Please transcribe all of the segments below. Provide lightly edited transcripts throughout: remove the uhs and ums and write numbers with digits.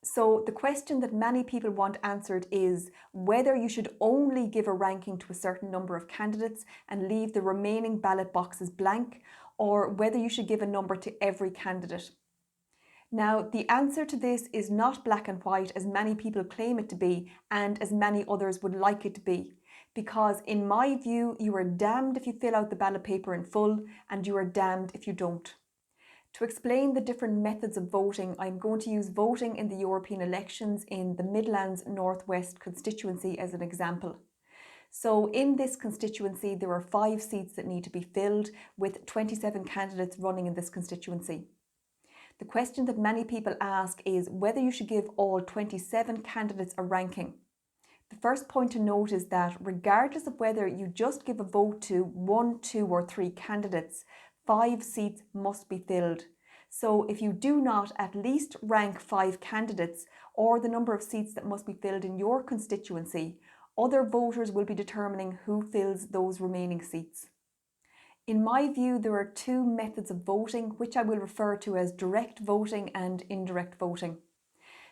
So the question that many people want answered is whether you should only give a ranking to a certain number of candidates and leave the remaining ballot boxes blank, or whether you should give a number to every candidate. Now, the answer to this is not black and white as many people claim it to be and as many others would like it to be. Because in my view, you are damned if you fill out the ballot paper in full and you are damned if you don't. To explain the different methods of voting, I'm going to use voting in the European elections in the Midlands North West constituency as an example. So in this constituency, there are 5 seats that need to be filled with 27 candidates running in this constituency. The question that many people ask is whether you should give all 27 candidates a ranking. The first point to note is that regardless of whether you just give a vote to 1, 2 or 3 candidates, 5 seats must be filled. So if you do not at least rank 5 candidates or the number of seats that must be filled in your constituency, other voters will be determining who fills those remaining seats. In my view, there are 2 methods of voting, which I will refer to as direct voting and indirect voting.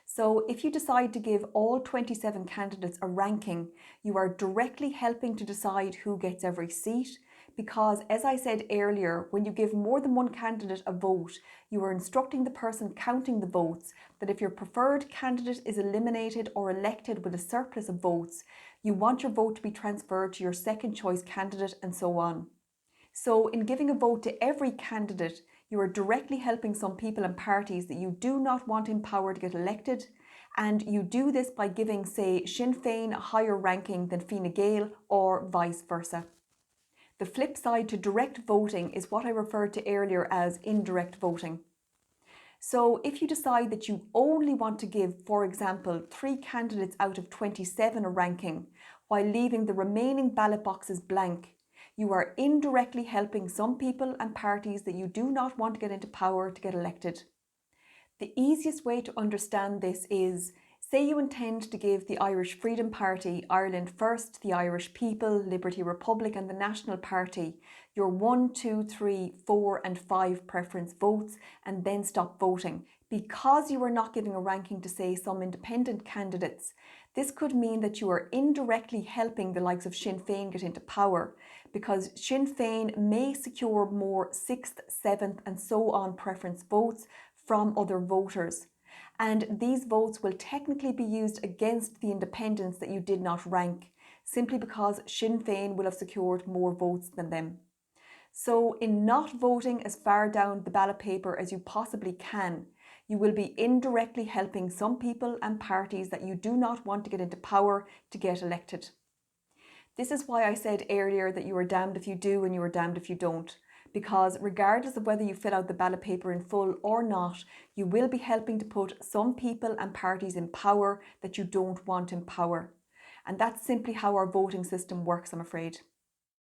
So if you decide to give all 27 candidates a ranking, you are directly helping to decide who gets every seat, because as I said earlier, when you give more than one candidate a vote, you are instructing the person counting the votes that if your preferred candidate is eliminated or elected with a surplus of votes, you want your vote to be transferred to your second choice candidate and so on. So in giving a vote to every candidate, you are directly helping some people and parties that you do not want in power to get elected, and you do this by giving, say, Sinn Féin a higher ranking than Fine Gael or vice versa. The flip side to direct voting is what I referred to earlier as indirect voting. So if you decide that you only want to give, for example, 3 candidates out of 27 a ranking, while leaving the remaining ballot boxes blank, you are indirectly helping some people and parties that you do not want to get into power to get elected. The easiest way to understand this is, say you intend to give the Irish Freedom Party, Ireland First, the Irish People, Liberty Republic and the National Party your 1, 2, 3, 4 and 5 preference votes and then stop voting. Because you are not giving a ranking to, say, some independent candidates, this could mean that you are indirectly helping the likes of Sinn Féin get into power, because Sinn Féin may secure more 6th, 7th and so on preference votes from other voters. And these votes will technically be used against the independents that you did not rank, simply because Sinn Féin will have secured more votes than them. So in not voting as far down the ballot paper as you possibly can, you will be indirectly helping some people and parties that you do not want to get into power to get elected. This is why I said earlier that you are damned if you do and you are damned if you don't, because regardless of whether you fill out the ballot paper in full or not, you will be helping to put some people and parties in power that you don't want in power. And that's simply how our voting system works, I'm afraid.